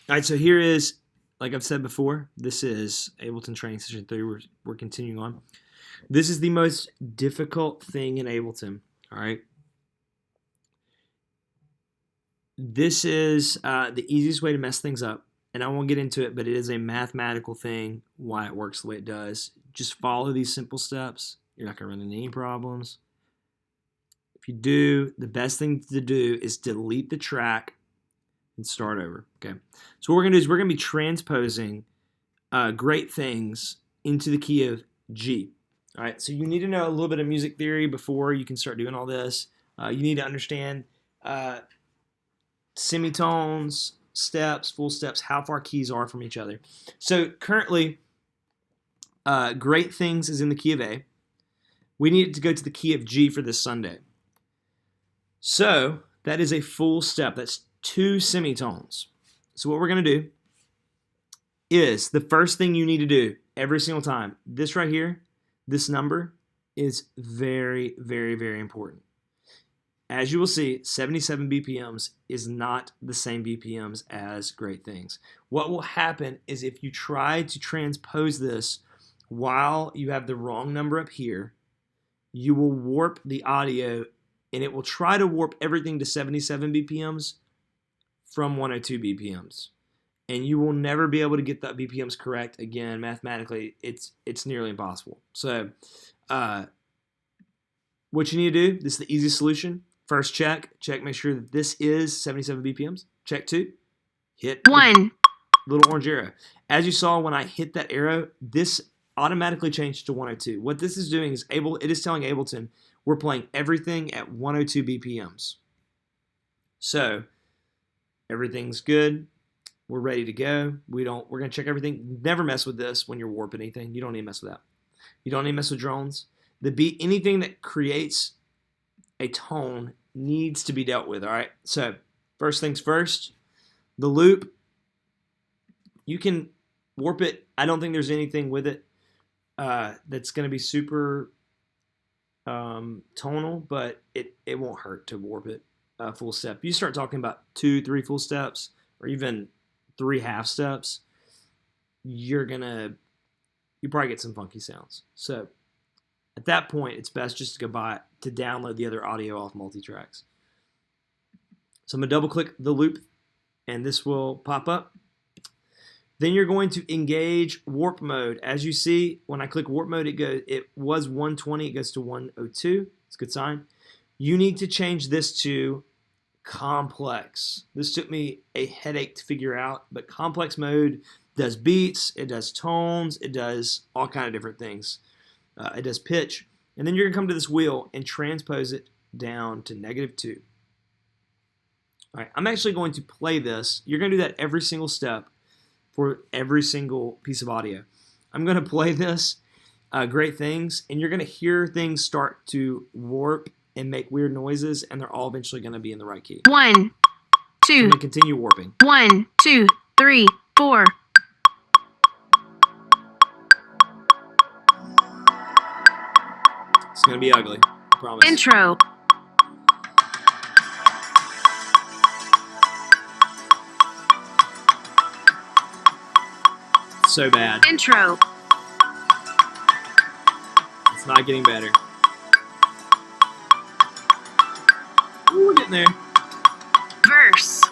All right, so here is, like I've said before, this is Ableton Training Session 3. We're continuing on. This is the most difficult thing in Ableton, all right? This is the easiest way to mess things up, and I won't get into it, but it is a mathematical thing, why it works the way it does. Just follow these simple steps. You're not going to run into any problems. If you do, the best thing to do is delete the track and start over, okay? So what we're going to do is we're going to be transposing great things into the key of G. All right, so you need to know a little bit of music theory before you can start doing all this. You need to understand semitones, steps, full steps, how far keys are from each other. So currently, Great Things is in the key of A. We need to go to the key of G for this Sunday. So that is a full step. That's 2 semitones. So what we're going to do is the first thing you need to do every single time, this right here, this number is very, very, very important. As you will see, 77 BPMs is not the same BPMs as Great Things. What will happen is if you try to transpose this while you have the wrong number up here, you will warp the audio and it will try to warp everything to 77 BPMs from 102 BPMs. And you will never be able to get that BPMs correct again. Mathematically, it's nearly impossible. So what you need to do, this is the easiest solution. First check, make sure that this is 77 BPMs. Check 2, hit 1. Little orange arrow. As you saw when I hit that arrow, this automatically changed to 102. What this is doing is it is telling Ableton we're playing everything at 102 BPMs. So everything's good. We're ready to go. We're going to check everything. Never mess with this when you're warping anything. You don't need to mess with that. You don't need to mess with drones. The beat, anything that creates a tone needs to be dealt with, all right? So first things first, the loop, you can warp it. I don't think there's anything with it that's going to be super tonal, but it won't hurt to warp it full step. You start talking about 2, 3 full steps or even 3 half steps, you probably get some funky sounds. So at that point, it's best just to go to download the other audio off multi-tracks. So I'm going to double click the loop and this will pop up. Then you're going to engage warp mode. As you see, when I click warp mode, it was 120, it goes to 102. It's a good sign. You need to change this to complex. This took me a headache to figure out, but complex mode does beats, it does tones, it does all kind of different things. It does pitch. And then you're going to come to this wheel and transpose it down to -2. All right, I'm actually going to play this. You're going to do that every single step for every single piece of audio. I'm going to play this, Great Things, and you're going to hear things start to warp and make weird noises, and they're all eventually going to be in the right key. 1, 2. So I'm going to continue warping. 1, 2, 3, 4. It's going to be ugly, I promise. Intro. So bad. Intro. It's not getting better. Ooh, we're getting there. Verse.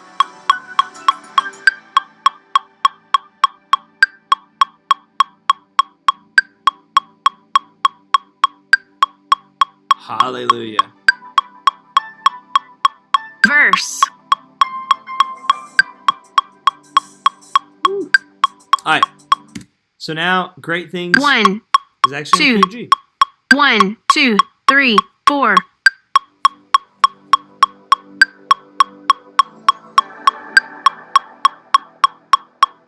Hallelujah. Verse. All right. So now, Great Things 1, is actually in 2. key of G. 1, 2, 3, 4.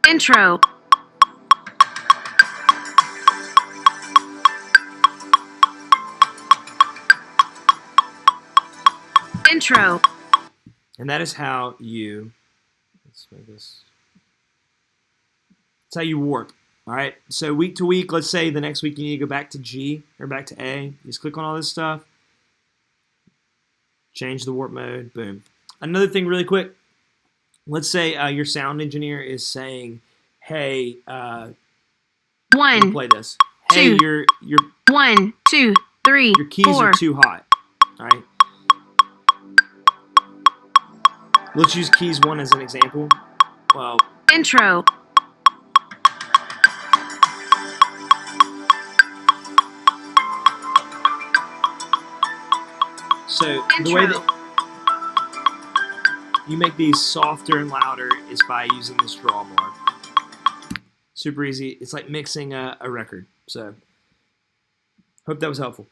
Intro. Intro. And that is how you, let's make this, that's how you warp. All right. So week to week, let's say the next week you need to go back to G or back to A. You just click on all this stuff, change the warp mode, boom. Another thing really quick, let's say your sound engineer is saying, "Hey, One, play this. Hey, two. your 1, 2, 3, your keys 4. are too hot." All right. Let's use keys 1 as an example. Well, Intro. so the way Intro. that you make these softer and louder is by using this drawbar. Super easy. It's like mixing a record. So, hope that was helpful.